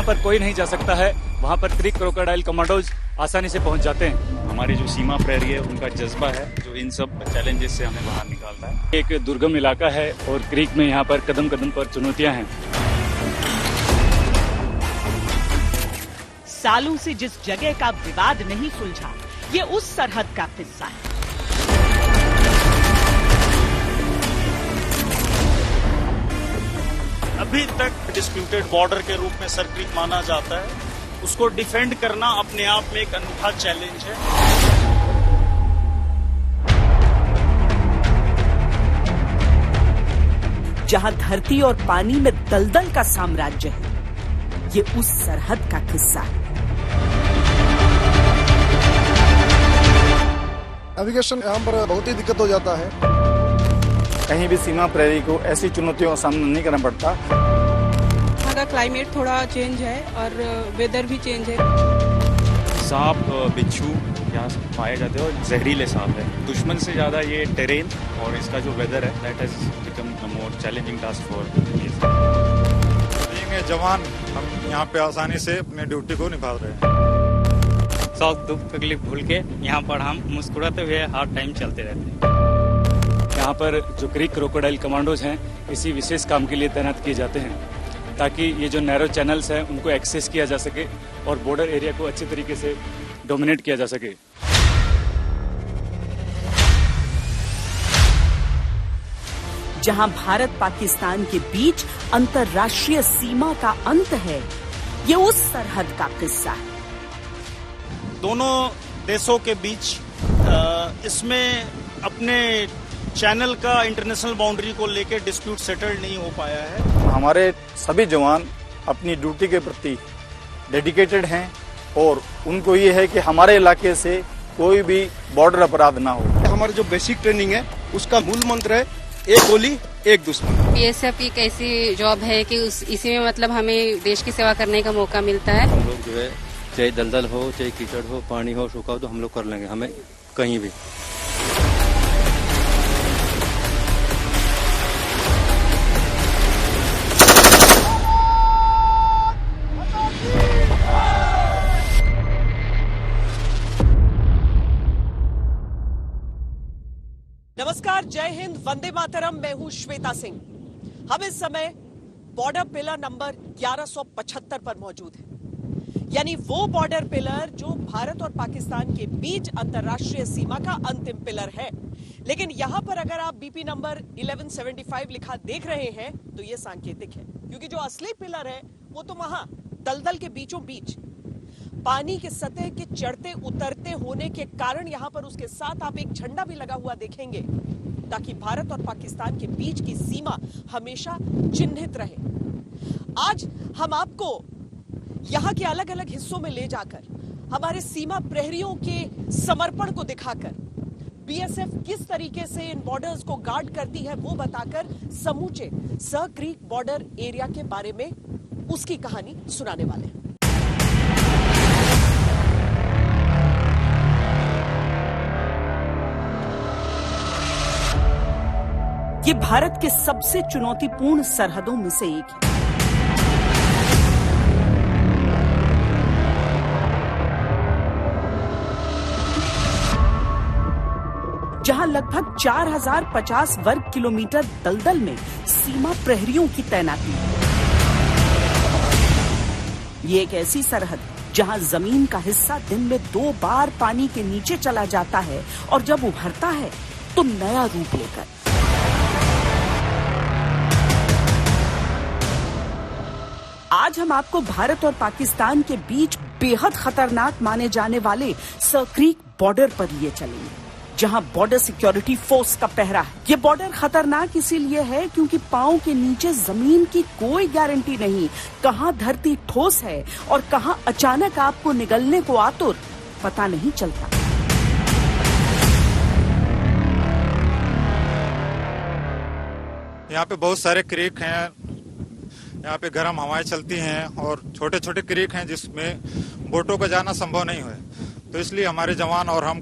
पर कोई नहीं जा सकता है, वहाँ पर क्रीक क्रोकोडाइल कमांडोज आसानी से पहुँच जाते हैं। हमारी जो सीमा प्रहरी है उनका जज्बा है जो इन सब चैलेंजेस से हमें बाहर निकालता है। एक दुर्गम इलाका है और क्रीक में यहाँ पर कदम कदम पर चुनौतियाँ हैं। सालों से जिस जगह का विवाद नहीं सुलझा, ये उस सरहद का किस्सा है। अभी तक डिस्प्यूटेड बॉर्डर के रूप में सर क्रीक माना जाता है। उसको डिफेंड करना अपने आप में एक अनूठा चैलेंज है। जहां धरती और पानी में दलदल का साम्राज्य है, ये उस सरहद का किस्सा है। नेविगेशन यहाँ पर बहुत ही दिक्कत हो जाता है। कहीं भी सीमा प्रहरी को ऐसी चुनौतियों का सामना नहीं करना पड़ता। यहाँ का क्लाइमेट थोड़ा चेंज है और वेदर भी चेंज है। सांप बिच्छू यहाँ पाए जाते हैं और जहरीले सांप है। दुश्मन से ज्यादा ये टेरेन और इसका जो वेदर है that has become a more challenging task for being a जवान। हम यहाँ पे आसानी से अपनी ड्यूटी को निभा रहे हैं। सब दुख तकलीफ भूल के यहाँ पर हम मुस्कुराते हुए हर टाइम चलते रहते हैं। यहाँ पर जो क्रीक क्रोकोडाइल कमांडोज हैं इसी विशेष काम के लिए तैनात किए जाते हैं ताकि ये जो नैरो चैनल्स हैं उनको एक्सेस किया जा सके और बॉर्डर एरिया को अच्छे तरीके से डोमिनेट किया जा सके। जहां भारत पाकिस्तान के बीच अंतर्राष्ट्रीय सीमा का अंत है, ये उस सरहद का किस्सा है। दोनों देशों के बीच इसमें अपने चैनल का इंटरनेशनल बाउंड्री को लेकर डिस्प्यूट सेटल नहीं हो पाया है। हमारे सभी जवान अपनी ड्यूटी के प्रति डेडिकेटेड हैं और उनको ये है कि हमारे इलाके से कोई भी बॉर्डर अपराध ना हो। हमारी जो बेसिक ट्रेनिंग है उसका मूल मंत्र है एक गोली एक दुश्मन। बीएसएफ एक ऐसी जॉब है कि इसी में मतलब हमें देश की सेवा करने का मौका मिलता है। हम लोग जो है चाहे दलदल हो, चाहे कीचड़ हो, पानी हो, सूखा हो, तो हम लोग कर लेंगे, हमें कहीं भी। नमस्कार, जय हिंद, वंदे मातरम। मैं हूं श्वेता सिंह। हम इस समय बॉर्डर पिलर नंबर 1175 पर मौजूद हैं। यानी वो बॉर्डर पिलर जो भारत और पाकिस्तान के बीच अंतर्राष्ट्रीय सीमा का अंतिम पिलर है। लेकिन यहां पर अगर आप बीपी नंबर 1175 लिखा देख रहे हैं तो ये सांकेतिक है, क्योंकि जो असली पिलर है वो तो वहां दलदल के बीचों बीच पानी के सतह के चढ़ते उतरते होने के कारण यहां पर उसके साथ आप एक झंडा भी लगा हुआ देखेंगे ताकि भारत और पाकिस्तान के बीच की सीमा हमेशा चिन्हित रहे। आज हम आपको यहां के अलग अलग हिस्सों में ले जाकर हमारे सीमा प्रहरियों के समर्पण को दिखाकर बीएसएफ किस तरीके से इन बॉर्डर्स को गार्ड करती है वो बताकर समूचे सर क्रीक बॉर्डर एरिया के बारे में उसकी कहानी सुनाने वाले हैं। ये भारत के सबसे चुनौतीपूर्ण सरहदों में से एक है। जहां लगभग 4050 वर्ग किलोमीटर दलदल में सीमा प्रहरियों की तैनाती है। ये एक ऐसी सरहद जहां जमीन का हिस्सा दिन में 2 बार पानी के नीचे चला जाता है और जब उभरता है तो नया रूप लेकर। आज हम आपको भारत और पाकिस्तान के बीच बेहद खतरनाक माने जाने वाले सर क्रीक बॉर्डर पर लिए चलेंगे, जहां बॉर्डर सिक्योरिटी फोर्स का पहरा है। ये बॉर्डर खतरनाक इसीलिए है क्योंकि पांव के नीचे जमीन की कोई गारंटी नहीं, कहां धरती ठोस है और कहां अचानक आपको निगलने को आतुर पता नहीं चलता। यहाँ पे बहुत सारे क्रीक हैं, यहाँ पे गर्म हवाएं चलती हैं और छोटे छोटे क्रीक हैं जिसमें बोटों का जाना संभव नहीं है। तो इसलिए हमारे जवान और हम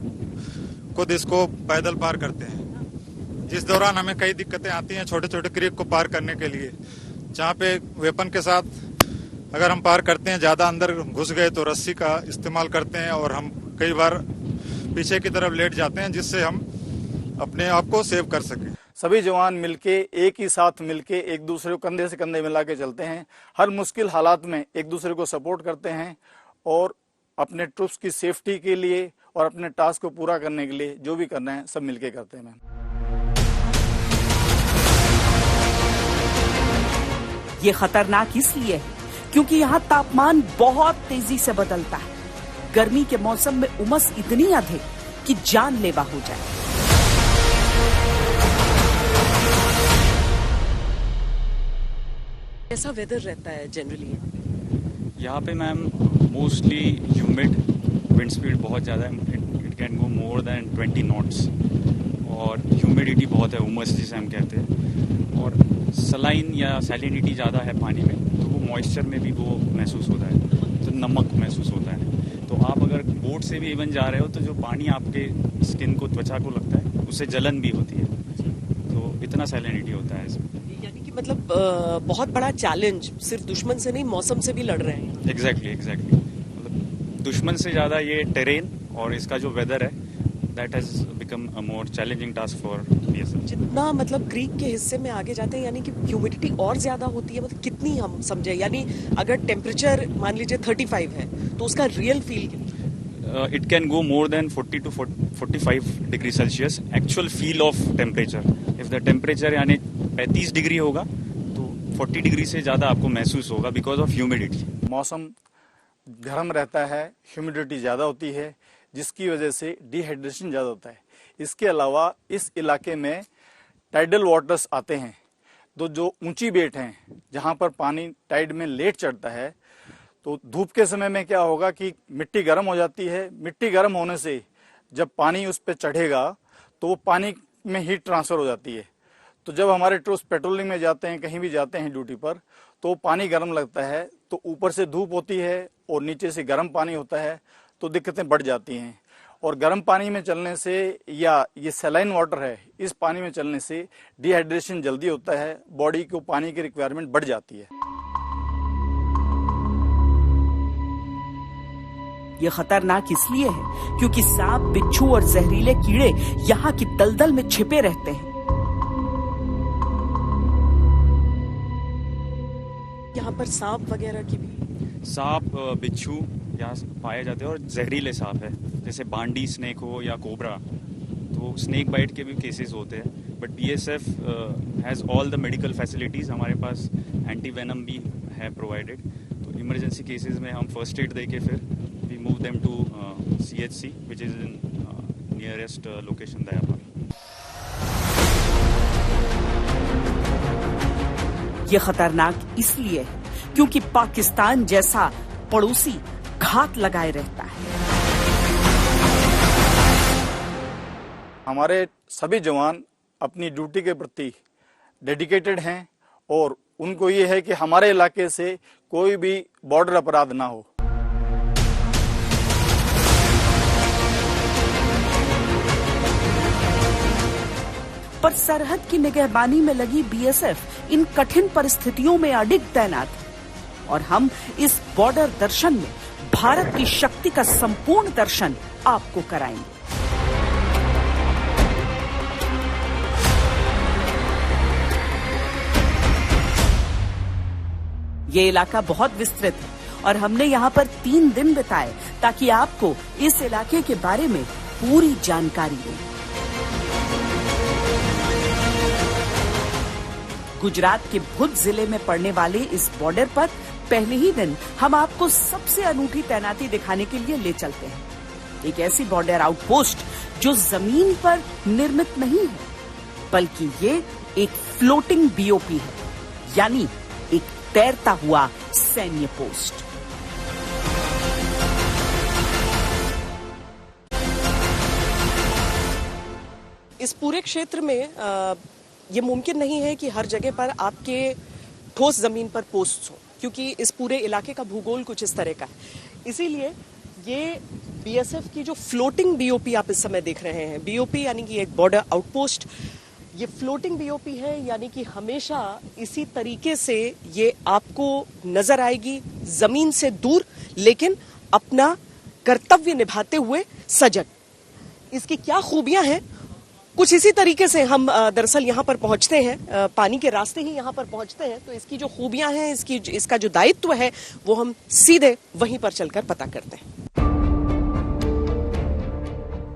खुद इसको पैदल पार करते हैं, जिस दौरान हमें कई दिक्कतें आती हैं छोटे छोटे क्रीक को पार करने के लिए, जहाँ पे वेपन के साथ अगर हम पार करते हैं, ज़्यादा अंदर घुस गए तो रस्सी का इस्तेमाल करते हैं और हम कई बार पीछे की तरफ लेट जाते हैं, जिससे हम अपने आप को सेव कर सकें। सभी जवान मिलके एक ही साथ मिलके एक दूसरे को कंधे से कंधे मिला के चलते हैं। हर मुश्किल हालात में एक दूसरे को सपोर्ट करते हैं और अपने ट्रूप्स की सेफ्टी के लिए और अपने टास्क को पूरा करने के लिए जो भी करना है सब मिलके करते हैं। ये खतरनाक इसलिए है क्योंकि यहाँ तापमान बहुत तेजी से बदलता है। गर्मी के मौसम में उमस इतनी अधिक कि जानलेवा हो जाए। कैसा वेदर रहता है जनरली यहाँ पे ma'am? Mostly humid, wind speed बहुत ज़्यादा है, it can go more than 20 knots, और ह्यूमिडिटी बहुत है, उमस जिसे हम कहते हैं, और सलाइन या सैलिनिटी ज़्यादा है पानी में, तो वो मॉइस्चर में भी वो महसूस होता है, तो नमक महसूस होता है। तो आप अगर बोट से भी इवन जा रहे हो तो जो पानी आपके स्किन को, त्वचा को लगता है, उससे जलन भी होती है, तो इतना सैलिनिटी होता है इसमें। मतलब बहुत बड़ा चैलेंज, सिर्फ दुश्मन से नहीं मौसम से भी लड़ रहे हैं। एग्जैक्टली मतलब दुश्मन से ज़्यादा ये टेरेन और इसका जो वेदर है, that has become a more challenging task for BSF. जितना मतलब क्रीक के हिस्से में आगे जाते हैं, यानी कि ह्यूमिडिटी और ज्यादा होती है। मतलब कितनी हम समझे, यानी अगर टेम्परेचर मान लीजिए 35 है तो उसका रियल फील कितना? It can go more then 40 to 45 degree Celsius actual feel of temperature. If the temperature यानी 35 डिग्री होगा तो 40 डिग्री से ज़्यादा आपको महसूस होगा बिकॉज ऑफ ह्यूमिडिटी। मौसम गर्म रहता है, ह्यूमिडिटी ज़्यादा होती है, जिसकी वजह से डिहाइड्रेशन ज़्यादा होता है। इसके अलावा इस इलाके में टाइडल वाटर्स आते हैं, तो जो ऊंची बेट हैं जहां पर पानी टाइड में लेट चढ़ता है, तो धूप के समय में क्या होगा कि मिट्टी गर्म हो जाती है। मिट्टी गर्म होने से जब पानी उस पर चढ़ेगा तो वो पानी में हीट ट्रांसफर हो जाती है। तो जब हमारे ट्रूप्स पेट्रोलिंग में जाते हैं, कहीं भी जाते हैं ड्यूटी पर, तो पानी गर्म लगता है, तो ऊपर से धूप होती है और नीचे से गर्म पानी होता है, तो दिक्कतें बढ़ जाती हैं। और गर्म पानी में चलने से या ये सलाइन वाटर है, इस पानी में चलने से डिहाइड्रेशन जल्दी होता है, बॉडी को पानी की रिक्वायरमेंट बढ़ जाती है। ये खतरनाक इसलिए है क्योंकि सांप, बिच्छू और जहरीले कीड़े यहाँ की दलदल में छिपे रहते हैं। यहाँ पर सांप वगैरह की भी, सांप, बिच्छू यहाँ पाए जाते हैं और जहरीले सांप है, जैसे बांडी स्नेक हो या कोबरा, तो स्नेक बाइट के भी केसेस होते हैं। But BSF has all the medical facilities, हमारे पास एंटी वेनम भी है प्रोवाइडेड, तो इमरजेंसी केसेस में हम फर्स्ट एड दे के फिर we move them to CHC which is in nearest location Dayapur. ये खतरनाक इसलिए है क्योंकि पाकिस्तान जैसा पड़ोसी घात लगाए रहता है। हमारे सभी जवान अपनी ड्यूटी के प्रति डेडिकेटेड हैं और उनको ये है कि हमारे इलाके से कोई भी बॉर्डर अपराध ना हो। पर सरहद की निगहबानी में लगी बीएसएफ इन कठिन परिस्थितियों में अडिग तैनात है और हम इस बॉर्डर दर्शन में भारत की शक्ति का संपूर्ण दर्शन आपको कराएंगे। ये इलाका बहुत विस्तृत है और हमने यहाँ पर 3 दिन बिताए ताकि आपको इस इलाके के बारे में पूरी जानकारी दें। गुजरात के भुज जिले में पड़ने वाले इस बॉर्डर पर पहले ही दिन हम आपको सबसे अनूठी तैनाती दिखाने के लिए ले चलते हैं। एक ऐसी बॉर्डर आउटपोस्ट जो जमीन पर निर्मित नहीं है, बल्कि ये एक फ्लोटिंग बीओपी है, यानी एक तैरता हुआ सैन्य पोस्ट। इस पूरे क्षेत्र में ये मुमकिन नहीं है कि हर जगह पर आपके ठोस जमीन पर पोस्ट हो, क्योंकि इस पूरे इलाके का भूगोल कुछ इस तरह का है। इसीलिए ये बीएसएफ की जो फ्लोटिंग बीओपी आप इस समय देख रहे हैं, बीओपी यानी कि एक बॉर्डर आउटपोस्ट, ये फ्लोटिंग बीओपी है, यानी कि हमेशा इसी तरीके से ये आपको नजर आएगी, जमीन से दूर लेकिन अपना कर्तव्य निभाते हुए सजग। इसकी क्या खूबियां हैं, कुछ इसी तरीके से हम दरअसल यहाँ पर पहुंचते हैं, पानी के रास्ते ही यहाँ पर पहुंचते हैं, तो इसकी जो खूबियां हैं, इसका जो दायित्व है वो हम सीधे वहीं पर चलकर पता करते हैं।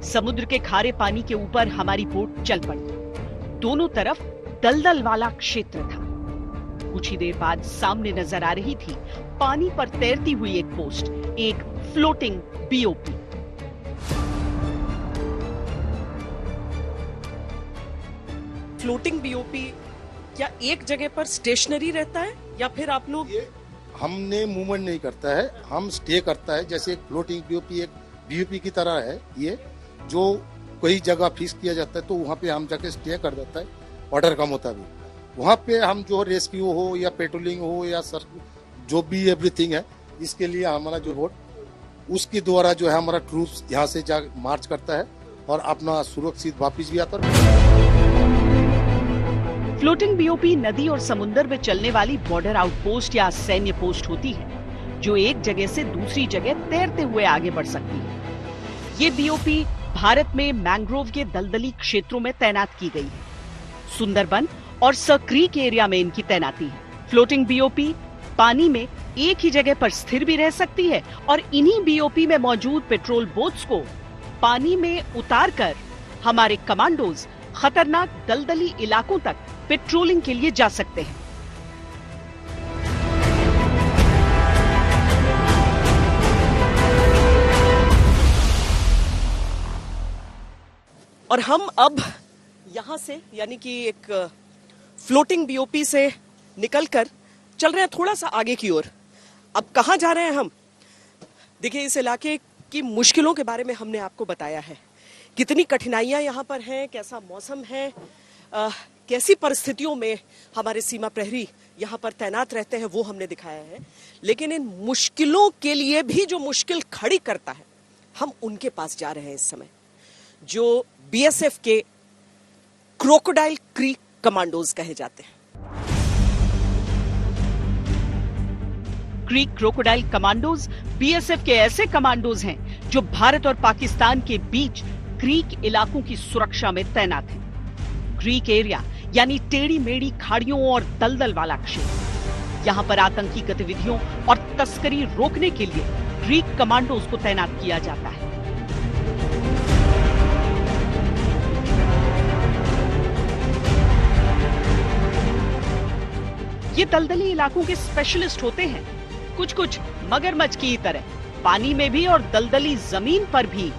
समुद्र के खारे पानी के ऊपर हमारी बोट चल पड़ी। दोनों तरफ दलदल वाला क्षेत्र था। कुछ ही देर बाद सामने नजर आ रही थी पानी पर तैरती हुई एक पोस्ट, एक फ्लोटिंग बीओपी। फ्लोटिंग बीओपी क्या एक जगह पर स्टेशनरी रहता है या फिर आप लोग? हमने मूवमेंट नहीं करता है, हम स्टे करता है। जैसे एक फ्लोटिंग बीओपी एक बीओपी की तरह है, ये जो कोई जगह फिक्स किया जाता है तो वहाँ पे हम जाके स्टे कर देता है ऑर्डर का मुताबिक। वहाँ पे हम जो रेस्क्यू हो या पेट्रोलिंग हो या सर जो भी एवरीथिंग है, इसके लिए हमारा जो बोट उसके द्वारा जो है हमारा ट्रूप्स यहाँ से जा मार्च करता है और अपना सुरक्षित वापिस भी आता है। फ्लोटिंग बीओपी नदी और समुद्र में चलने वाली बॉर्डर आउटपोस्ट या सैन्य पोस्ट होती है जो एक जगह से दूसरी जगह तैरते हुए आगे बढ़ सकती है। ये बीओपी भारत में मैंग्रोव के दलदली क्षेत्रों में तैनात की गई है। सुंदरबन और सक्रीक एरिया में इनकी तैनाती है। फ्लोटिंग बीओपी पानी में एक ही जगह पर स्थिर भी रह सकती है और इन्हीं बीओपी में मौजूद पेट्रोल बोट्स को पानी में उतारकर हमारे कमांडोज खतरनाक दलदली इलाकों तक पेट्रोलिंग के लिए जा सकते हैं। और हम अब यहां से यानी कि एक फ्लोटिंग बीओपी से निकलकर चल रहे हैं थोड़ा सा आगे की ओर। अब कहां जा रहे हैं हम? देखिए, इस इलाके की मुश्किलों के बारे में हमने आपको बताया है, कितनी कठिनाइयां यहाँ पर हैं, कैसा मौसम है, कैसी परिस्थितियों में हमारे सीमा प्रहरी यहाँ पर तैनात रहते हैं, वो हमने दिखाया है। लेकिन इन मुश्किलों के लिए भी जो मुश्किल खड़ी करता है, हम उनके पास जा रहे हैं इस समय, जो बीएसएफ के क्रोकोडाइल क्रीक कमांडोज कहे जाते हैं। क्रीक क्रोकोडाइल कमांडोज बीएसएफ के ऐसे कमांडोज हैं जो भारत और पाकिस्तान के बीच क्रीक इलाकों की सुरक्षा में तैनात हैं। क्रीक एरिया यानी टेढ़ी मेढ़ी खाड़ियों और दलदल वाला क्षेत्र। यहाँ पर आतंकी गतिविधियों और तस्करी रोकने के लिए क्रीक कमांडोज को तैनात किया जाता है। ये दलदली इलाकों के स्पेशलिस्ट होते हैं, कुछ मगरमच्छ की तरह पानी में भी और दलदली जमीन पर भी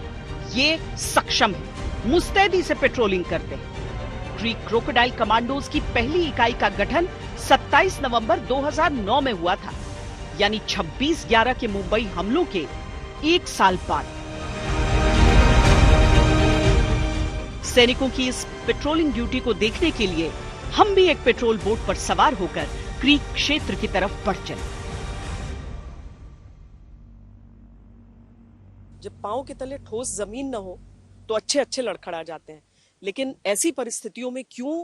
ये सक्षम है, मुस्तैदी से पेट्रोलिंग करते हैं। क्रीक क्रोकोडाइल कमांडोज की पहली इकाई का गठन 27 नवंबर 2009 में हुआ था, यानी 26/11 के मुंबई हमलों के एक साल बाद। सैनिकों की इस पेट्रोलिंग ड्यूटी को देखने के लिए हम भी एक पेट्रोल बोट पर सवार होकर क्रीक क्षेत्र की तरफ बढ़ चले। जब पांव के तले ठोस जमीन न हो तो अच्छे लड़खड़ा जाते हैं, लेकिन ऐसी परिस्थितियों में क्यों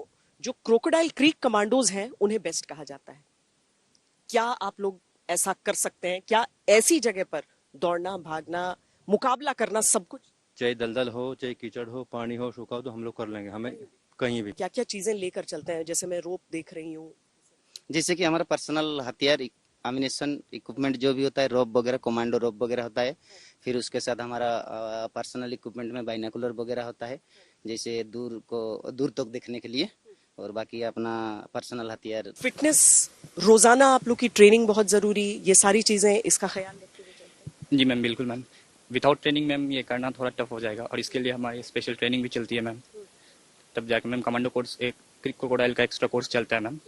जो क्रोकोडाइल क्रीक कमांडोज हैं उन्हें बेस्ट कहा जाता है? क्या आप लोग ऐसा कर सकते हैं? क्या ऐसी जगह पर दौड़ना, भागना, मुकाबला करना सब कुछ? चाहे दलदल हो, चाहे कीचड़ हो, पानी हो, सूखा हो, तो हम लोग कर लेंगे, हमें कहीं भी। क्या क्या चीजें लेकर चलते हैं? जैसे मैं रोप देख रही हूँ, जैसे कि हमारा पर्सनल हथियार, एमिनेशन, इक्विपमेंट जो भी होता है, रोप वगैरह, कमांडो रोप वगैरह होता है। फिर उसके साथ हमारा पर्सनल इक्विपमेंट में बाइनोकुलर वगैरह होता है, जैसे दूर तक देखने के लिए, और बाकी अपना पर्सनल हथियार। फिटनेस, रोजाना आप लोग की ट्रेनिंग बहुत जरूरी, ये सारी चीजें इसका ख्याल रखते हुए चलते हैं? जी मैम, बिल्कुल मैम। विदाउट ट्रेनिंग मैम ये करना थोड़ा टफ हो जाएगा, और इसके लिए हमारी स्पेशल ट्रेनिंग भी चलती है मैम। तब जाके मैम कमांडो कोर्स, एक क्रीक क्रोकोडाइल का एक्स्ट्रा कोर्स चलता है मैम,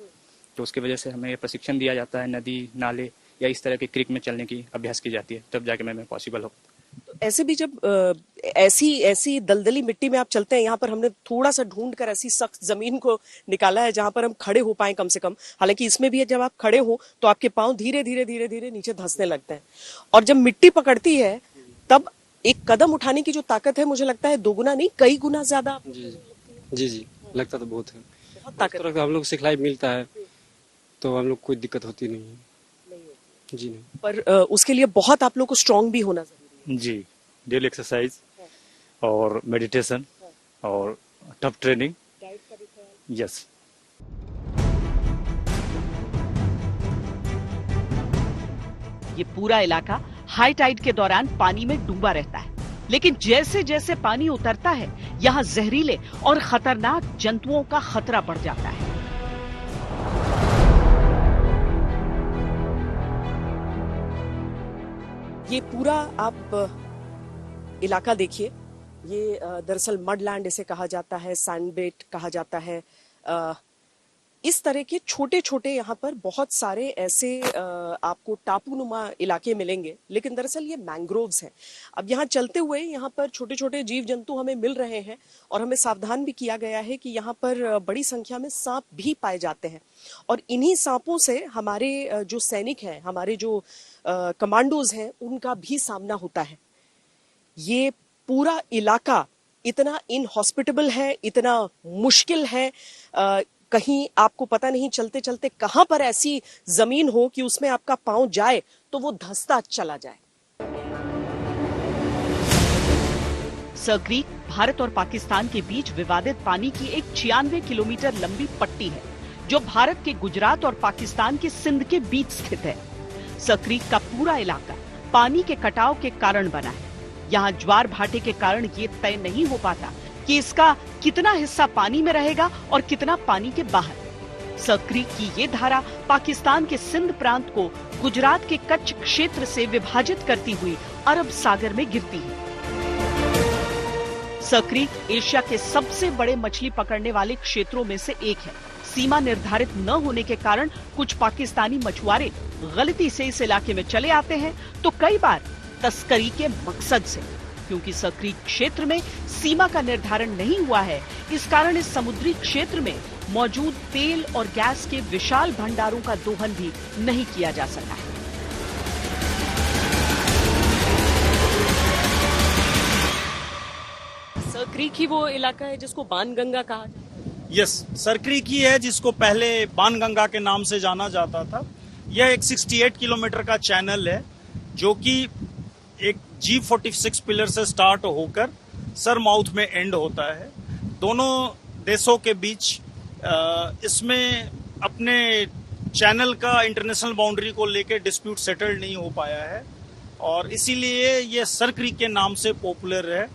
तो उसकी वजह से हमें प्रशिक्षण दिया जाता है। नदी, नाले या इस तरह के क्रीक में चलने की अभ्यास की जाती है, तब जाके मैम पॉसिबल हो। तो ऐसे भी जब ऐसी दलदली मिट्टी में आप चलते हैं, यहाँ पर हमने थोड़ा सा ढूंढ कर ऐसी सख्त जमीन को निकाला है जहां पर हम खड़े हो पाए कम से कम। हालांकि इसमें भी जब आप खड़े हो तो आपके पांव धीरे धीरे नीचे धंसने लगते हैं, और जब मिट्टी पकड़ती है तब एक कदम उठाने की जो ताकत है, मुझे लगता है दोगुना नहीं कई गुना ज्यादा। जी जी, लगता तो बहुत है। बहुत ताकत तरह का हम लोग सिखलाई मिलता है तो हम लोग कोई दिक्कत होती नहीं है। जी नहीं। पर उसके लिए बहुत आप लोग को स्ट्रांग भी होना जरूरी है। जी, डेली एक्सरसाइज और मेडिटेशन और टफ ट्रेनिंग। यस। ये पूरा इलाका हाई टाइड के दौरान पानी में डूबा रहता है, लेकिन जैसे जैसे पानी उतरता है यहाँ जहरीले और खतरनाक जंतुओं का खतरा बढ़ जाता है। ये पूरा आप इलाका देखिए, ये दरअसल मडलैंड इसे कहा जाता है, सैंडबेट कहा जाता है। इस तरह के छोटे छोटे यहाँ पर बहुत सारे ऐसे आपको टापूनुमा इलाके मिलेंगे, लेकिन दरअसल ये मैंग्रोव्स हैं। अब यहाँ चलते हुए यहाँ पर छोटे छोटे जीव जंतु हमें मिल रहे हैं और हमें सावधान भी किया गया है कि यहाँ पर बड़ी संख्या में सांप भी पाए जाते हैं और इन्हीं सांपों से हमारे जो सैनिक हैं, हमारे जो कमांडोज हैं, उनका भी सामना होता है। ये पूरा इलाका इतना इनहॉस्पिटेबल है, इतना मुश्किल है, कहीं आपको पता नहीं चलते चलते कहां पर ऐसी जमीन हो कि उसमें आपका पांव जाए तो वो धंसता चला जाए। सर क्रीक भारत और पाकिस्तान के बीच विवादित पानी की एक 96 किलोमीटर लंबी पट्टी है जो भारत के गुजरात और पाकिस्तान के सिंध के बीच स्थित है। सर क्रीक का पूरा इलाका पानी के कटाव के कारण बना है। यहाँ ज्वार भाटे के कारण ये तय नहीं हो पाता कि इसका कितना हिस्सा पानी में रहेगा और कितना पानी के बाहर। सर क्रीक की ये धारा पाकिस्तान के सिंध प्रांत को गुजरात के कच्छ क्षेत्र से विभाजित करती हुई अरब सागर में गिरती है। सर क्रीक एशिया के सबसे बड़े मछली पकड़ने वाले क्षेत्रों में से एक है। सीमा निर्धारित न होने के कारण कुछ पाकिस्तानी मछुआरे गलती से इस इलाके में चले आते हैं, तो कई बार तस्करी के मकसद से। क्योंकि सर क्रीक क्षेत्र में सीमा का निर्धारण नहीं हुआ है, इस कारण इस समुद्री क्षेत्र में मौजूद तेल और गैस के विशाल भंडारों का दोहन भी नहीं किया जा सका है। सर क्रीक ही वो इलाका है जिसको बाणगंगा कहा जाता है। यस, सर क्रीक ही है जिसको पहले बाणगंगा के नाम से जाना जाता था। यह एक 68 किलोमीटर का चैनल है जो कि एक G46 पिलर से स्टार्ट होकर सर माउथ में एंड होता है। दोनों देशों के बीच इसमें अपने चैनल का इंटरनेशनल बाउंड्री को लेकर डिस्प्यूट सेटल नहीं हो पाया है और इसीलिए ये सर क्रीक के नाम से पॉपुलर है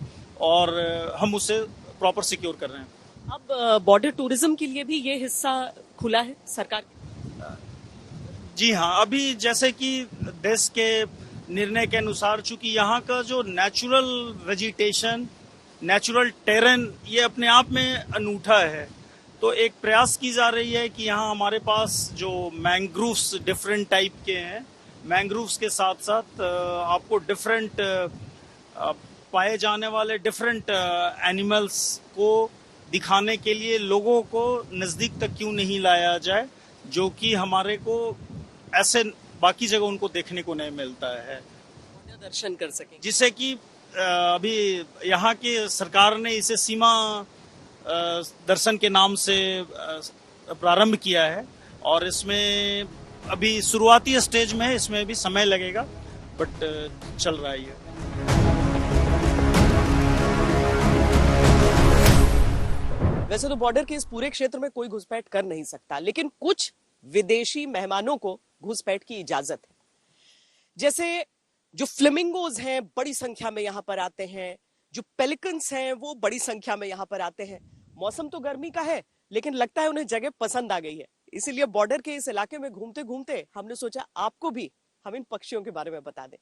और हम उसे प्रॉपर सिक्योर कर रहे हैं। अब बॉर्डर टूरिज्म के लिए भी ये हिस्सा खुला है सरकार? जी हाँ, अभी जैसे कि देश के निर्णय के अनुसार चूंकि यहाँ का जो नेचुरल वेजिटेशन, नेचुरल टेरेन ये अपने आप में अनूठा है, तो एक प्रयास की जा रही है कि यहाँ हमारे पास जो मैंग्रोव्स डिफरेंट टाइप के हैं, मैंग्रोव्स के साथ साथ आपको डिफरेंट पाए जाने वाले डिफरेंट एनिमल्स को दिखाने के लिए लोगों को नजदीक तक क्यों नहीं लाया जाए, जो कि हमारे को ऐसे बाकी जगह उनको देखने को नहीं मिलता है, दर्शन कर सकें। जिससे कि अभी यहाँ की सरकार ने इसे सीमा दर्शन के नाम से प्रारंभ किया है और इसमें अभी शुरुआती स्टेज में है, इसमें भी समय लगेगा बट चल रहा है। वैसे तो बॉर्डर के इस पूरे क्षेत्र में कोई घुसपैठ कर नहीं सकता, लेकिन कुछ विदेशी मेहमानों को घुसपैठ की इजाजत है। जैसे जो फ्लेमिंगोज हैं बड़ी संख्या में यहाँ पर आते हैं, जो पेलिकन्स हैं वो बड़ी संख्या में यहाँ पर आते हैं। मौसम तो गर्मी का है लेकिन लगता है उन्हें जगह पसंद आ गई है, इसीलिए बॉर्डर के इस इलाके में घूमते घूमते हमने सोचा आपको भी हम इन पक्षियों के बारे में बता दें।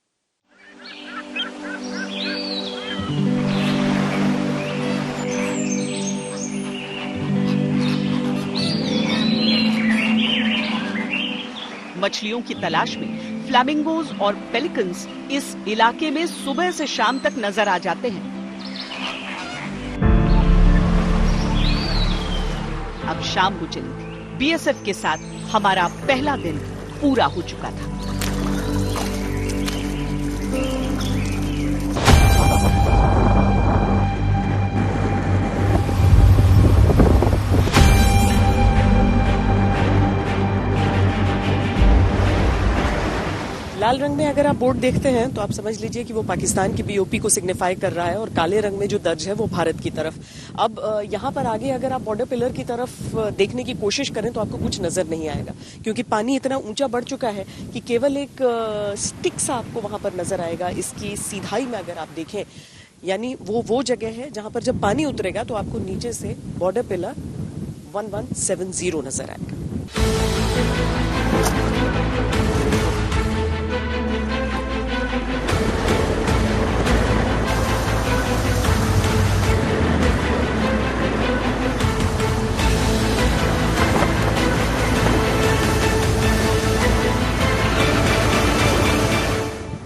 मछलियों की तलाश में फ्लैमिंगोज और पेलिकन्स इस इलाके में सुबह से शाम तक नजर आ जाते हैं। अब शाम हो चली थी। बीएसएफ के साथ हमारा पहला दिन पूरा हो चुका था। लाल रंग में अगर आप बोर्ड देखते हैं तो आप समझ लीजिए कि वो पाकिस्तान की बीओपी को सिग्निफाई कर रहा है और काले रंग में जो दर्ज है वो भारत की तरफ। अब यहाँ पर आगे अगर आप बॉर्डर पिलर की तरफ देखने की कोशिश करें तो आपको कुछ नजर नहीं आएगा, क्योंकि पानी इतना ऊंचा बढ़ चुका है कि केवल एक स्टिक सा आपको वहां पर नजर आएगा। इसकी सीधाई में अगर आप देखें, यानी वो जगह है जहां पर जब पानी उतरेगा तो आपको नीचे से बॉर्डर पिलर 1170 नजर आएगा।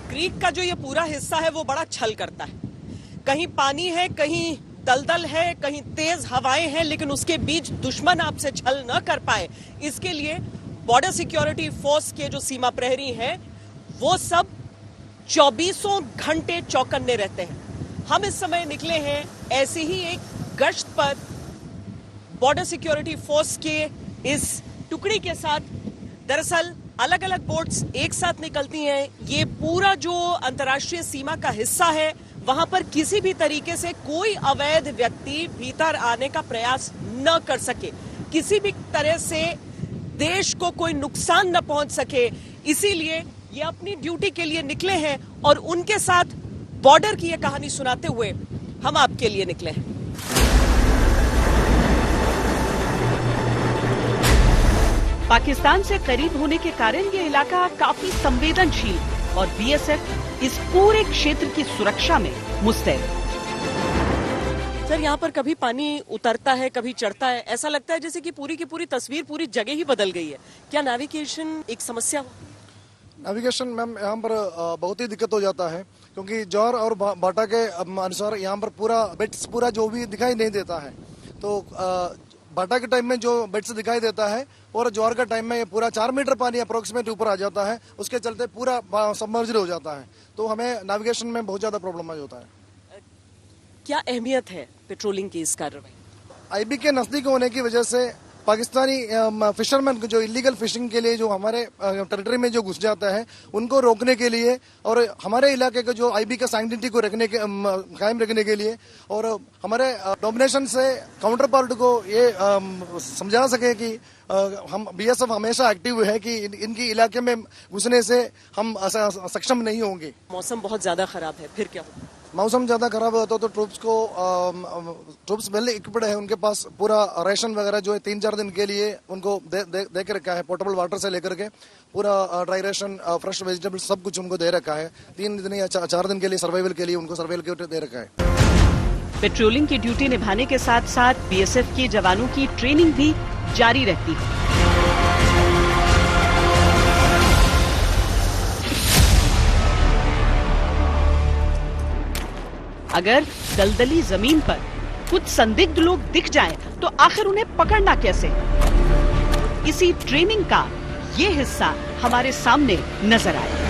क्रीक का जो ये पूरा हिस्सा है वो बड़ा छल करता है। कहीं पानी है, कहीं दलदल है, कहीं तेज हवाएं हैं, लेकिन उसके बीच दुश्मन आपसे छल न कर पाए, इसके लिए बॉर्डर सिक्योरिटी फोर्स के जो सीमा प्रहरी हैं वो सब 24 घंटे चौकन्ने रहते हैं। हम इस समय निकले हैं ऐसे ही एक गश्त पर बॉर्डर सिक्योरिटी फोर्स के इस टुकड़ी के साथ। दरअसल अलग अलग बोट्स एक साथ निकलती हैं। ये पूरा जो अंतर्राष्ट्रीय सीमा का हिस्सा है वहां पर किसी भी तरीके से कोई अवैध व्यक्ति भीतर आने का प्रयास न कर सके, किसी भी तरह से देश को कोई नुकसान न पहुंच सके, इसीलिए ये अपनी ड्यूटी के लिए निकले हैं और उनके साथ बॉर्डर की ये कहानी सुनाते हुए हम आपके लिए निकले हैं। पाकिस्तान से करीब होने के कारण ये इलाका काफी संवेदनशील और बीएसएफ इस पूरे क्षेत्र की सुरक्षा में मुस्तैद। सर, यहाँ पर कभी पानी उतरता है, कभी चढ़ता है, ऐसा लगता है जैसे कि पूरी की पूरी तस्वीर, पूरी जगह ही बदल गई है। क्या नेविगेशन एक समस्या हो? नेविगेशन मैम यहाँ पर बहुत ही दिक्कत हो जाता है, क्योंकि ज्वार और बाटा के अनुसार यहाँ पर पूरा बेट्स पूरा जो भी दिखाई नहीं देता है। तो बाटा के टाइम में जो बेट्स दिखाई देता है और ज्वार का टाइम में ये पूरा 4 मीटर पानी अप्रोक्सीमेट ऊपर आ जाता है, उसके चलते पूरा सबमर्ज्ड हो जाता है। तो हमें नेविगेशन में बहुत ज्यादा प्रॉब्लम होता है। क्या अहमियत है पेट्रोलिंग की इस कार्रवाई? आईबी के नजदीक होने की वजह से पाकिस्तानी फिशरमैन जो इलीगल फिशिंग के लिए जो हमारे टेरिटरी में जो घुस जाता है उनको रोकने के लिए और हमारे इलाके के जो आईबी का सैंक्टिटी को कायम रखने के लिए और हमारे डोमिनेशन से काउंटर पार्ट को ये समझा सके कि हम बीएसएफ हमेशा एक्टिव है कि इनकी इलाके में घुसने से हम सक्षम नहीं होंगे। मौसम बहुत ज्यादा खराब है, फिर क्या होगा? मौसम ज्यादा खराब होता तो ट्रूप्स वेल इक्विप्ड है, उनके पास पूरा राशन वगैरह जो है 3-4 दिन के लिए उनको दे के रखा है। पोर्टेबल वाटर से लेकर के पूरा ड्राई राशन, फ्रेश वेजिटेबल सब कुछ उनको दे रखा है। 3 दिन या 4 दिन के लिए सर्वाइवल के लिए उनको सर्वाइवल के दे रखा है। पेट्रोलिंग की ड्यूटी निभाने के साथ साथ बीएसएफ के जवानों की ट्रेनिंग भी जारी रहती है। अगर दलदली जमीन पर कुछ संदिग्ध लोग दिख जाएं, तो आखिर उन्हें पकड़ना कैसे? इसी ट्रेनिंग का ये हिस्सा हमारे सामने नजर आया।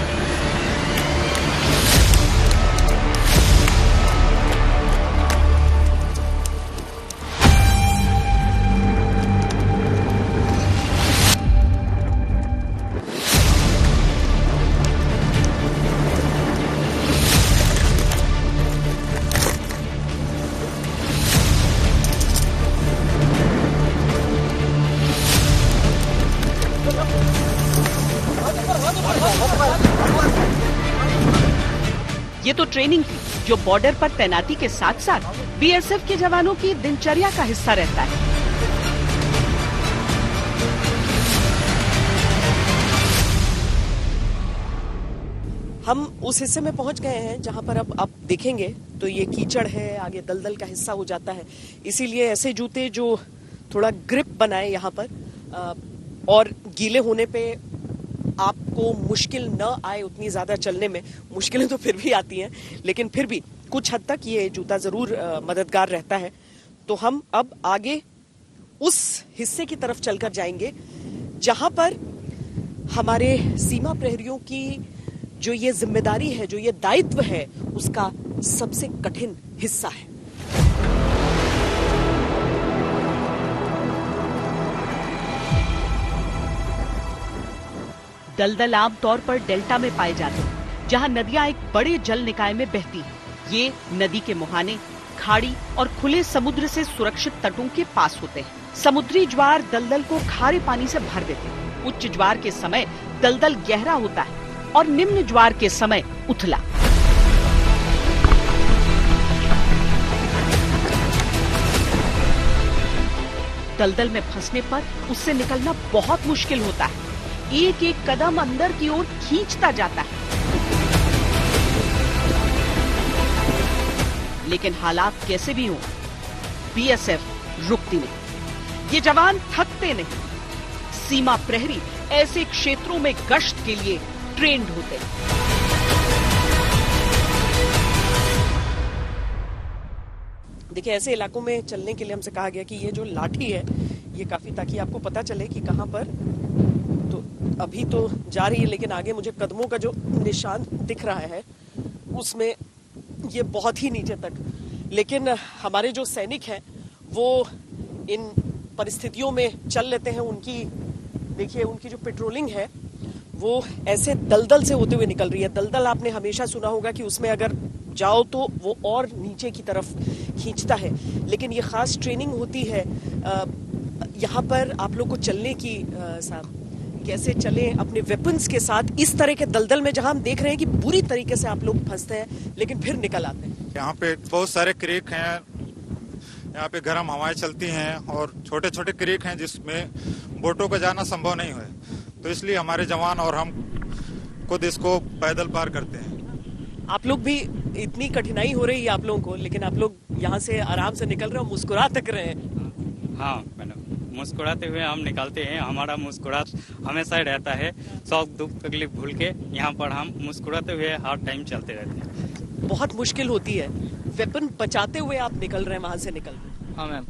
ये तो ट्रेनिंग थी जो बॉर्डर पर तैनाती के साथ साथ बीएसएफ के जवानों की दिनचर्या का हिस्सा रहता है। हम उस हिस्से में पहुंच गए हैं जहां पर अब आप देखेंगे तो ये कीचड़ है, आगे दलदल का हिस्सा हो जाता है। इसीलिए ऐसे जूते जो थोड़ा ग्रिप बनाए यहाँ पर और गीले होने पे आपको मुश्किल न आए उतनी ज्यादा चलने में। मुश्किलें तो फिर भी आती हैं, लेकिन फिर भी कुछ हद तक ये जूता जरूर मददगार रहता है। तो हम अब आगे उस हिस्से की तरफ चलकर जाएंगे जहां पर हमारे सीमा प्रहरियों की जो ये जिम्मेदारी है, जो ये दायित्व है, उसका सबसे कठिन हिस्सा है। दलदल आमतौर पर डेल्टा में पाए जाते हैं, जहां नदियां एक बड़े जल निकाय में बहती हैं। ये नदी के मुहाने, खाड़ी और खुले समुद्र से सुरक्षित तटों के पास होते हैं। समुद्री ज्वार दलदल को खारे पानी से भर देते हैं। उच्च ज्वार के समय दलदल गहरा होता है और निम्न ज्वार के समय उथला। दलदल में फंसने पर उससे निकलना बहुत मुश्किल होता है। एक एक कदम अंदर की ओर खींचता जाता है, लेकिन हालात कैसे भी हों, बीएसएफ रुकती नहीं। ये जवान थकते नहीं। सीमा प्रहरी ऐसे क्षेत्रों में गश्त के लिए ट्रेंड होते हैं। देखिए, ऐसे इलाकों में चलने के लिए हमसे कहा गया कि ये जो लाठी है ये काफी, ताकि आपको पता चले कि कहां पर। तो अभी तो जा रही है, लेकिन आगे मुझे कदमों का जो निशान दिख रहा है उसमें ये बहुत ही नीचे तक। लेकिन हमारे जो सैनिक हैं वो इन परिस्थितियों में चल लेते हैं। उनकी देखिए, उनकी जो पेट्रोलिंग है वो ऐसे दलदल से होते हुए निकल रही है। दलदल आपने हमेशा सुना होगा कि उसमें अगर जाओ तो वो और नीचे की तरफ खींचता है, लेकिन ये खास ट्रेनिंग होती है यहाँ पर आप लोग को चलने की। साहब, कैसे चलें अपने वेपन्स के साथ इस तरह के दलदल में, जहां हम देख रहे हैं कि बुरी तरीके से आप लोग फंसते हैं लेकिन फिर निकल आते हैं। यहाँ पे बहुत सारे क्रीक हैं, यहाँ पे गर्म हवाएं चलती हैं और छोटे छोटे क्रीक हैं जिसमें बोटों का जाना संभव नहीं है। तो इसलिए हमारे जवान और हम खुद इसको पैदल पार करते हैं। आप लोग भी, इतनी कठिनाई हो रही है आप लोगों को, लेकिन आप लोग यहाँ से आराम से निकल रहे हो, मुस्कुरा तक रहे हैं। हाँ मैडम, मुस्कुराते हुए हम निकलते हैं। हमारा मुस्कुरात हमेशा रहता है। शौक दुख तकलीफ भूल के यहाँ पर हम मुस्कुराते हुए हर टाइम चलते रहते हैं। बहुत मुश्किल होती है। वेपन बचाते हुए आप निकल रहे हैं, वहां से निकल रहे हैं। हाँ मैम,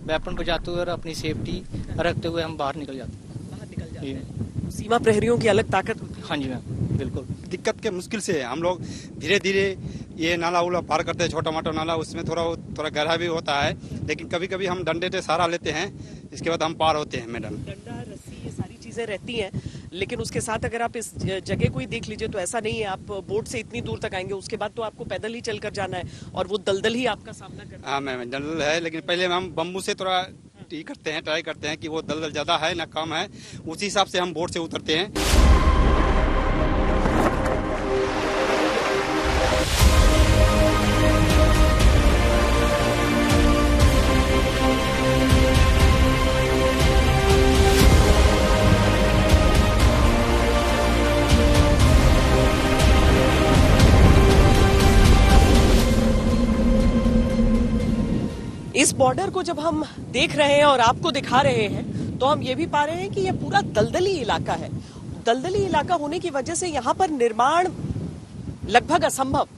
वेपन बचाते हुए और अपनी सेफ्टी रखते हुए हम बाहर निकल जाते हैं। बाहर निकल जाते हैं। सीमा प्रहरियों की अलग ताकत होती है। हाँ जी मैम, बिल्कुल। दिक्कत के मुश्किल से हम लोग धीरे धीरे ये नाला उला पार करते हैं। छोटा मोटा नाला, उसमें थोड़ा गहरा भी होता है, लेकिन कभी कभी हम डंडे से सहारा लेते हैं, इसके बाद हम पार होते हैं। मैडम, डंडा, रस्सी, ये सारी चीजें रहती हैं, लेकिन उसके साथ अगर आप इस जगह को ही देख लीजिए तो ऐसा नहीं है आप बोट से इतनी दूर तक आएंगे, उसके बाद तो आपको पैदल ही चलकर जाना है और वो दलदल ही आपका सामना करना है। हाँ मैम, दलदल है, लेकिन पहले हम बम्बू से थोड़ा ट्राई करते हैं कि वो दलदल ज्यादा है ना कम है, उसी हिसाब से हम बोट से उतरते हैं। इस बॉर्डर को जब हम देख रहे हैं और आपको दिखा रहे हैं तो हम ये भी पा रहे हैं कि ये पूरा दलदली इलाका है। दलदली इलाका होने की वजह से यहाँ पर निर्माण लगभग असंभव,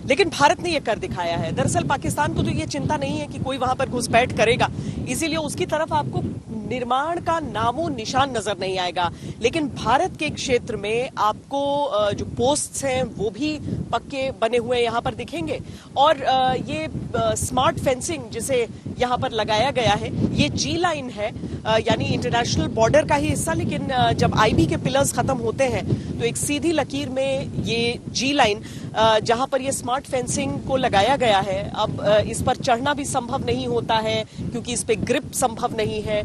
लेकिन भारत ने ये कर दिखाया है। दरअसल पाकिस्तान को तो ये चिंता नहीं है कि कोई वहां पर घुसपैठ करेगा, इसीलिए उसकी तरफ आपको निर्माण का नामो निशान नजर नहीं आएगा। लेकिन भारत के क्षेत्र में आपको जो पोस्ट्स हैं वो भी पक्के बने हुए यहाँ पर दिखेंगे और ये स्मार्ट फेंसिंग जिसे यहाँ पर लगाया गया है ये जी लाइन है, यानी इंटरनेशनल बॉर्डर का ही हिस्सा। लेकिन जब आईबी के पिलर्स खत्म होते हैं तो एक सीधी लकीर में ये जी लाइन जहां पर ये स्मार्ट फेंसिंग को लगाया गया है, अब इस पर चढ़ना भी संभव नहीं होता है क्योंकि इस पे ग्रिप संभव नहीं है,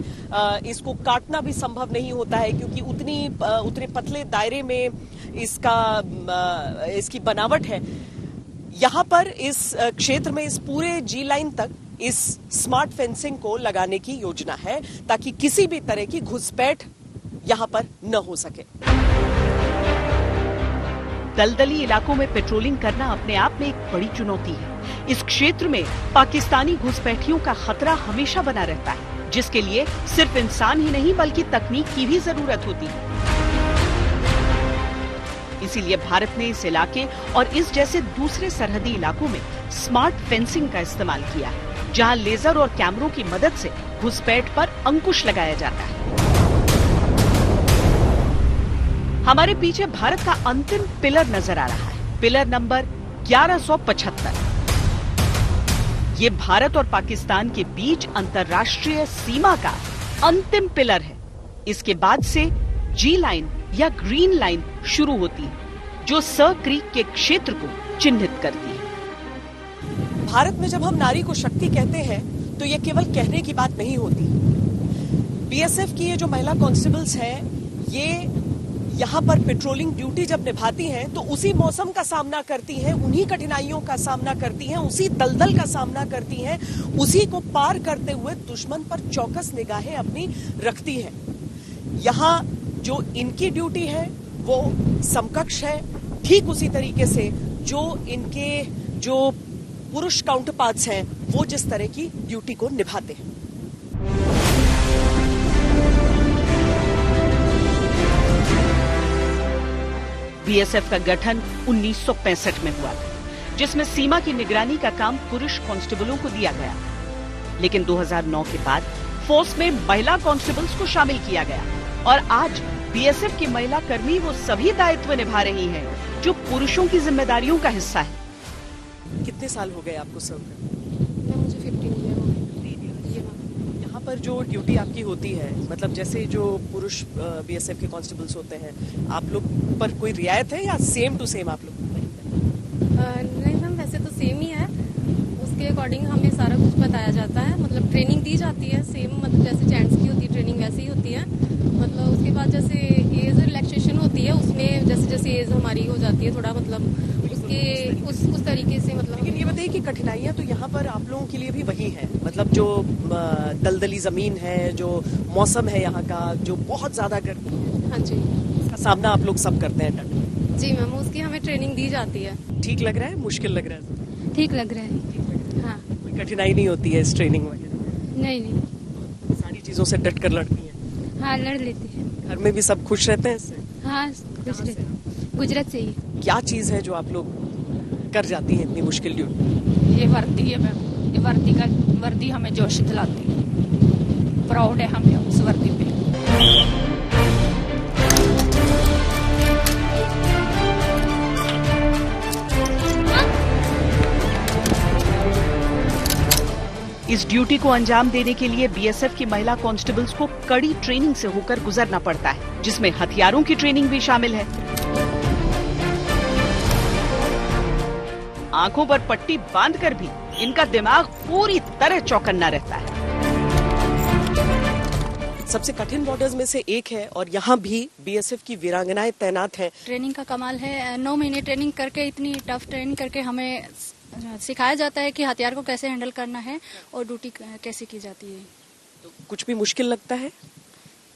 इसको काटना भी संभव नहीं होता है क्योंकि उतने पतले दायरे में इसकी बनावट है। यहाँ पर इस क्षेत्र में इस पूरे जी लाइन तक इस स्मार्ट फेंसिंग को लगाने की योजना है ताकि किसी भी तरह की घुसपैठ यहाँ पर न हो सके। दलदली इलाकों में पेट्रोलिंग करना अपने आप में एक बड़ी चुनौती है। इस क्षेत्र में पाकिस्तानी घुसपैठियों का खतरा हमेशा बना रहता है, जिसके लिए सिर्फ इंसान ही नहीं बल्कि तकनीक की भी जरूरत होती है। इसीलिए भारत ने इस इलाके और इस जैसे दूसरे सरहदी इलाकों में स्मार्ट फेंसिंग का इस्तेमाल किया है, जहां लेजर और कैमरों की मदद से घुसपैठ पर अंकुश लगाया जाता है। हमारे पीछे भारत का अंतिम पिलर नजर आ रहा है, पिलर नंबर 1175। ये भारत और पाकिस्तान के बीच अंतर्राष्ट्रीय सीमा का अंतिम पिलर है। इसके बाद से जी लाइन या ग्रीन लाइन शुरू होती है, जो स क्रीक के क्षेत्र को चिन्हित करती है। भारत में जब हम नारी को शक्ति कहते हैं तो ये केवल कहने की बात नहीं होती। बीएसएफ की ये जो महिला कांस्टेबल्स हैं, ये यहाँ पर पेट्रोलिंग ड्यूटी जब निभाती हैं तो उसी मौसम का सामना करती हैं, उन्हीं कठिनाइयों का सामना करती हैं, उसी दलदल का सामना करती हैं, उसी को पार करते हुए दुश्मन पर चौकस निगाहें अपनी रखती हैं। यहाँ जो इनकी ड्यूटी है वो समकक्ष है, ठीक उसी तरीके से जो इनके जो पुरुष काउंटरपार्ट्स हैं वो जिस तरह की ड्यूटी को निभाते हैं। बीएसएफ का गठन 1965 में हुआ था, जिसमें सीमा की निगरानी का काम पुरुष कांस्टेबलों को दिया गया। लेकिन 2009 के बाद फोर्स में महिला कांस्टेबल्स को शामिल किया गया और आज बीएसएफ की महिला कर्मी वो सभी दायित्व निभा रही हैं जो पुरुषों की जिम्मेदारियों का हिस्सा है। कितने साल हो गए आपको सर्व करने? मुझे 15 ईयर। यहाँ पर जो ड्यूटी आपकी होती है, मतलब जैसे जो पुरुष बीएसएफ के कांस्टेबल्स होते हैं, आप लोग पर कोई रियायत है या सेम टू सेम आप लोग? नहीं मैम, वैसे तो सेम ही है। उसके अकॉर्डिंग हमें सारा कुछ बताया जाता है, मतलब ट्रेनिंग दी जाती है सेम, मतलब जैसे जेंट्स की होती है ट्रेनिंग वैसे ही होती है। मतलब उसके बाद जैसे एज रिलैक्सेशन होती है, उसमें जैसे जैसे एज हमारी हो जाती है थोड़ा, मतलब उस तरीके से मतलब। लेकिन ये बताइए कि कठिनाइयां तो यहाँ पर आप लोगों के लिए भी वही है, मतलब जो दलदली जमीन है, जो मौसम है यहाँ का, जो बहुत ज्यादा गर्मी है, हाँ जी, उसका सामना आप लोग सब करते हैं? जी मैम, उसकी हमें ट्रेनिंग दी जाती है। ठीक लग रहा है, मुश्किल लग रहा है? ठीक लग रहा है। हाँ, कोई कठिनाई नहीं होती है इस ट्रेनिंग वगैरह? नहीं। सारी चीजों से डट कर लड़ती है? हाँ, लड़ लेती है। घर में भी सब खुश रहते हैं इससे? हाँ, खुश रहते हैं। गुजरात से ही। क्या चीज है जो आप लोग कर जाती है इतनी मुश्किल ड्यूटी? ये वर्दी है मैम, ये वर्दी हमें जोश दिलाती है, प्राउड है हमें उस वर्दी पे। इस ड्यूटी को अंजाम देने के लिए बीएसएफ की महिला कांस्टेबल्स को कड़ी ट्रेनिंग से होकर गुजरना पड़ता है, जिसमें हथियारों की ट्रेनिंग भी शामिल है। आंखों पर पट्टी बांधकर भी इनका दिमाग पूरी तरह चौकन्ना रहता है। सबसे कठिन बॉर्डर्स में से एक है और यहाँ भी बीएसएफ की वीरांगनाएं तैनात हैं। ट्रेनिंग का कमाल है, 9 महीने ट्रेनिंग करके, इतनी टफ ट्रेनिंग करके हमें सिखाया जाता है कि हथियार को कैसे हैंडल करना है और ड्यूटी कैसे की जाती है। तो कुछ भी मुश्किल लगता है?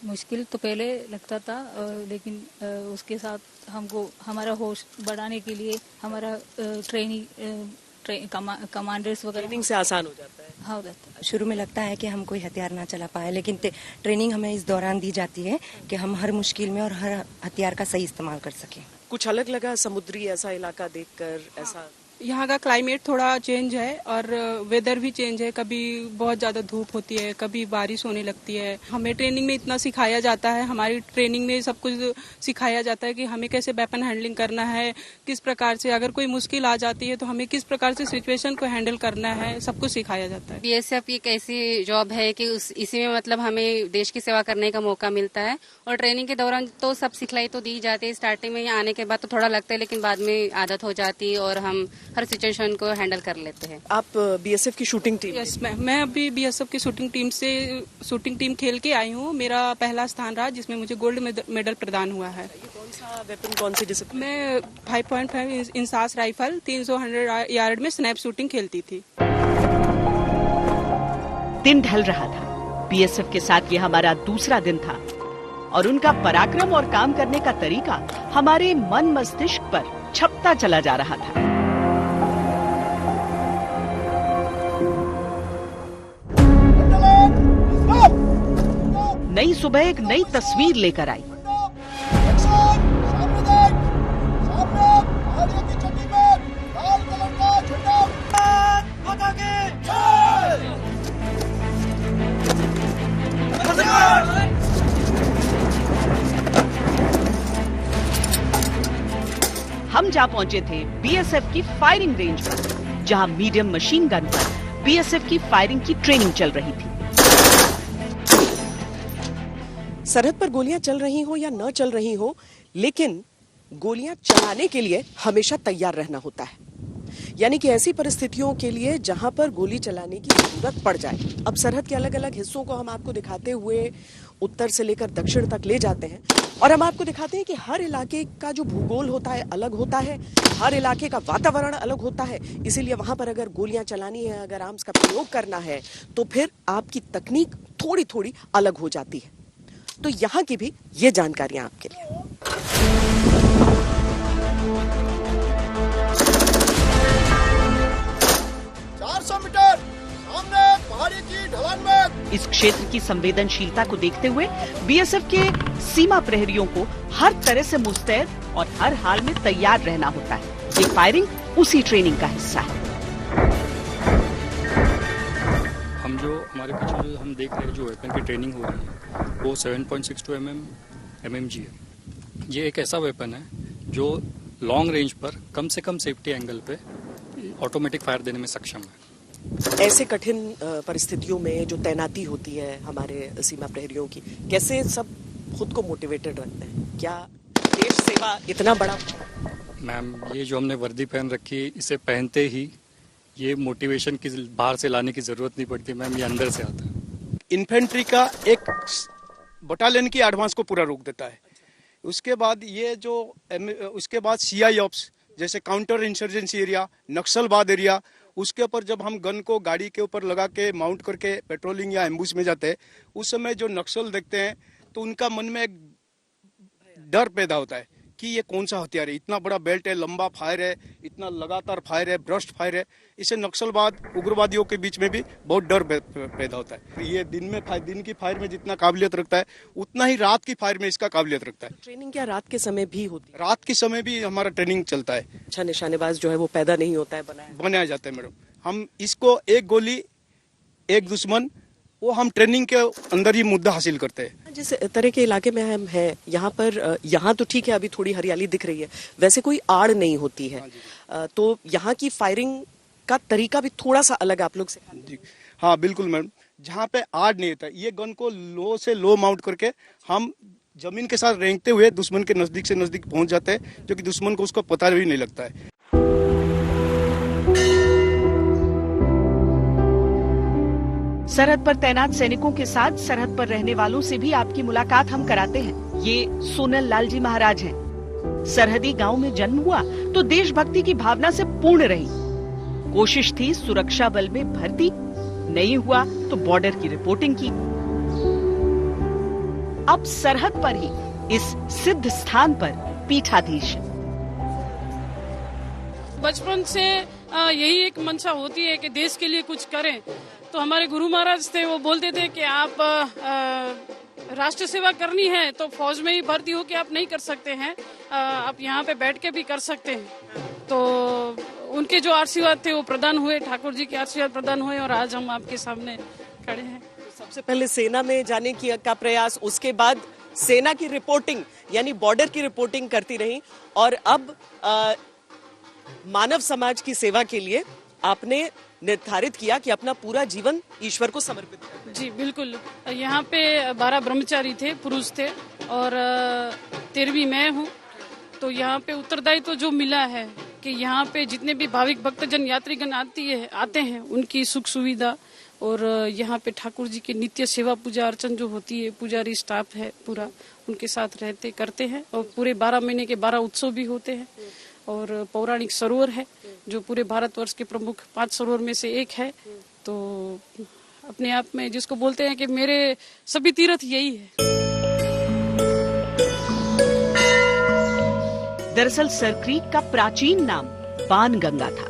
मुश्किल तो पहले लगता था, लेकिन उसके साथ हमको हमारा होश बढ़ाने के लिए हमारा कमांडर्स वगैरह ट्रेनिंग से आसान हो जाता है। हाँ, हो जाता है। शुरू में लगता है कि हम कोई हथियार ना चला पाए, लेकिन ट्रेनिंग हमें इस दौरान दी जाती है कि हम हर मुश्किल में और हर हथियार का सही इस्तेमाल कर सकें। कुछ अलग लगा समुद्री ऐसा इलाका देखकर? ऐसा यहाँ का क्लाइमेट थोड़ा चेंज है और वेदर भी चेंज है, कभी बहुत ज्यादा धूप होती है, कभी बारिश होने लगती है। हमें ट्रेनिंग में इतना सिखाया जाता है, हमारी ट्रेनिंग में सब कुछ सिखाया जाता है कि हमें कैसे वेपन हैंडलिंग करना है, किस प्रकार से अगर कोई मुश्किल आ जाती है तो हमें किस प्रकार से सिचुएशन को हैंडल करना है, सब कुछ सिखाया जाता है। बीएसएफ एक ऐसी जॉब है कि इसी में मतलब हमें देश की सेवा करने का मौका मिलता है और ट्रेनिंग के दौरान तो सब सिखलाई तो दी जाती है। स्टार्टिंग में आने के बाद तो थोड़ा लगता है, लेकिन बाद में आदत हो जाती है और हम हर सिचुएशन को हैंडल कर लेते हैं। आप बीएसएफ की शूटिंग टीम? यस मैम, मैं अभी बीएसएफ की शूटिंग टीम खेल के आई हूँ। मेरा पहला स्थान रहा जिसमें मुझे गोल्ड मेडल प्रदान हुआ है। कौन सा वेपन, कौन सी डिसिप्लिन? मैं 5.5 इंसास राइफल 300 यार्ड में स्नैप शूटिंग खेलती थी। दिन ढल रहा था, बीएसएफ के साथ ये हमारा दूसरा दिन था और उनका पराक्रम और काम करने का तरीका हमारे मन मस्तिष्क पर छपता चला जा रहा था। नई सुबह एक नई तस्वीर लेकर आई। हम जा पहुंचे थे बीएसएफ की फायरिंग रेंज पर, जहां मीडियम मशीन गन पर बीएसएफ की फायरिंग की ट्रेनिंग चल रही थी। सरहद पर गोलियां चल रही हो या न चल रही हो, लेकिन गोलियां चलाने के लिए हमेशा तैयार रहना होता है। यानी कि ऐसी परिस्थितियों के लिए जहां पर गोली चलाने की जरूरत पड़ जाए। अब सरहद के अलग अलग हिस्सों को हम आपको दिखाते हुए उत्तर से लेकर दक्षिण तक ले जाते हैं और हम आपको दिखाते हैं कि हर इलाके का जो भूगोल होता है अलग होता है, हर इलाके का वातावरण अलग होता है। इसीलिए वहां पर अगर गोलियां चलानी है, अगर आर्म्स का प्रयोग करना है, तो फिर आपकी तकनीक थोड़ी थोड़ी अलग हो जाती है। तो यहां की भी ये जानकारियां आपके लिए। 400 मीटर सामने पहाड़ी की ढलान में। इस क्षेत्र की संवेदनशीलता को देखते हुए बीएसएफ के सीमा प्रहरियों को हर तरह से मुस्तैद और हर हाल में तैयार रहना होता है। ये फायरिंग उसी ट्रेनिंग का हिस्सा है। हम जो हमारे पीछे जो हम देख रहे हैं, जो वेपन की ट्रेनिंग हो रही है, वो 7.62 MMG है। ये एक ऐसा वेपन है जो लॉन्ग रेंज पर कम से कम सेफ्टी एंगल पे ऑटोमेटिक फायर देने में सक्षम है। ऐसे कठिन परिस्थितियों में जो तैनाती होती है हमारे सीमा प्रहरियों की, कैसे सब खुद को मोटिवेटेड रखते हैं? क्या देश सेवा इतना बड़ा? मैम, ये जो हमने वर्दी पहन रखी है, इसे पहनते ही ये मोटिवेशन की बाहर से लाने की जरूरत नहीं पड़ती मैम, ये अंदर से आता है। इन्फेंट्री का एक बटालियन की एडवांस को पूरा रोक देता है। उसके बाद ये जो उसके बाद CI ऑप्स जैसे काउंटर इंसर्जेंसी एरिया, नक्सलवाद एरिया, उसके ऊपर जब हम गन को गाड़ी के ऊपर लगा के माउंट करके पेट्रोलिंग या एम्बुश में जाते हैं, उस समय जो नक्सल देखते हैं तो उनका मन में एक डर पैदा होता है कि ये कौन सा हथियार है, इतना बड़ा बेल्ट है, लंबा फायर है, इतना लगातार फायर है, ब्रस्ट फायर है। इससे नक्सलवाद उग्रवादियों के बीच में भी बहुत डर पैदा होता है। ये दिन की फायर में जितना काबिलियत रखता है, उतना ही रात की फायर में इसका काबिलियत रखता है। ट्रेनिंग क्या रात के समय भी होती है? रात के समय भी हमारा ट्रेनिंग चलता है। अच्छा निशानेबाज जो है वो पैदा नहीं होता है, बनाया जाता है मैडम। हम इसको एक गोली एक दुश्मन, वो हम ट्रेनिंग के अंदर ही मुद्दा हासिल करते हैं। जिस तरह के इलाके में हम हैं, यहाँ पर यहाँ तो ठीक है, अभी थोड़ी हरियाली दिख रही है, वैसे कोई आड़ नहीं होती है। तो यहाँ की फायरिंग का तरीका भी थोड़ा सा अलग आप लोग से। हाँ बिल्कुल मैडम, जहाँ पे आड़ नहीं होता, ये गन को लो से लो माउंट करके हम जमीन के साथ रेंगते हुए दुश्मन के नजदीक से नजदीक पहुंच जाते हैं, जो कि दुश्मन को उसको पता भी नहीं लगता है। सरहद पर तैनात सैनिकों के साथ सरहद पर रहने वालों से भी आपकी मुलाकात हम कराते हैं। ये सोनल लाल जी महाराज हैं। सरहदी गांव में जन्म हुआ तो देशभक्ति की भावना से पूर्ण रही। कोशिश थी सुरक्षा बल में भर्ती, नहीं हुआ तो बॉर्डर की रिपोर्टिंग की। अब सरहद पर ही इस सिद्ध स्थान पर पीठाधीश। बचपन से यही एक मंशा होती है कि देश के लिए कुछ करें। तो हमारे गुरु महाराज थे, वो बोलते थे कि आप राष्ट्र सेवा करनी है तो फौज में ही भर्ती होकर आप नहीं कर सकते हैं, आप यहाँ पे बैठ के भी कर सकते हैं। तो उनके जो आशीर्वाद थे वो प्रदान हुए, ठाकुर जी के आशीर्वाद प्रदान हुए और आज हम आपके सामने खड़े हैं। सबसे पहले सेना में जाने का प्रयास, उसके बाद सेना की रिपोर्टिंग यानी बॉर्डर की रिपोर्टिंग करती रही और अब मानव समाज की सेवा के लिए आपने निर्धारित किया कि अपना पूरा जीवन ईश्वर को समर्पित करना। जी बिल्कुल। यहाँ पे 12 ब्रह्मचारी थे, पुरुष थे और 13वीं मैं हूँ। तो यहाँ पे उत्तरदायित्व तो जो मिला है कि यहाँ पे जितने भी भाविक भक्तजन यात्रीगण आते हैं उनकी सुख सुविधा और यहाँ पे ठाकुर जी की नित्य सेवा पूजा अर्चन जो होती है, पुजारी स्टाफ है पूरा, उनके साथ रहते करते हैं और पूरे 12 महीने के 12 उत्सव भी होते हैं। और पौराणिक सरोवर है जो पूरे भारतवर्ष के प्रमुख 5 सरोवर में से एक है। तो अपने आप में जिसको बोलते हैं कि मेरे सभी तीर्थ यही है। दरअसल सरक्रीक का प्राचीन नाम बाणगंगा था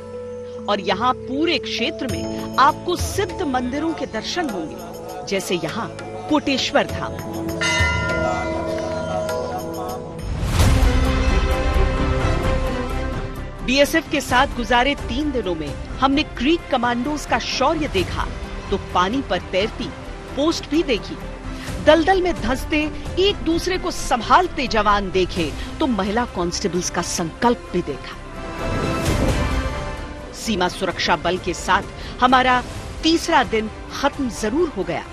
और यहाँ पूरे क्षेत्र में आपको सिद्ध मंदिरों के दर्शन होंगे, जैसे यहाँ कोटेश्वर धाम। बीएसएफ के साथ गुजारे 3 दिनों में हमने क्रीक कमांडोज का शौर्य देखा तो पानी पर तैरती पोस्ट भी देखी, दलदल में धंसते एक दूसरे को संभालते जवान देखे तो महिला कांस्टेबल्स का संकल्प भी देखा। सीमा सुरक्षा बल के साथ हमारा तीसरा दिन खत्म जरूर हो गया,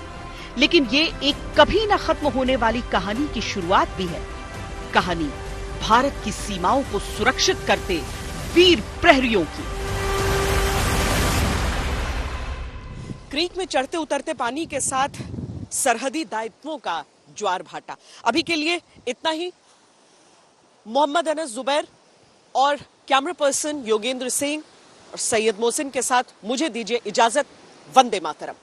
लेकिन ये एक कभी न खत्म होने वाली कहानी की शुरुआत भी है। कहानी भारत की सीमाओं को सुरक्षित करते वीर प्रहरियों की। क्रीक में चढ़ते उतरते पानी के साथ सरहदी दायित्वों का ज्वार भाटा। अभी के लिए इतना ही। मोहम्मद अनस जुबैर और कैमरा पर्सन योगेंद्र सिंह और सैयद मोहसिन के साथ मुझे दीजिए इजाजत। वंदे मातरम।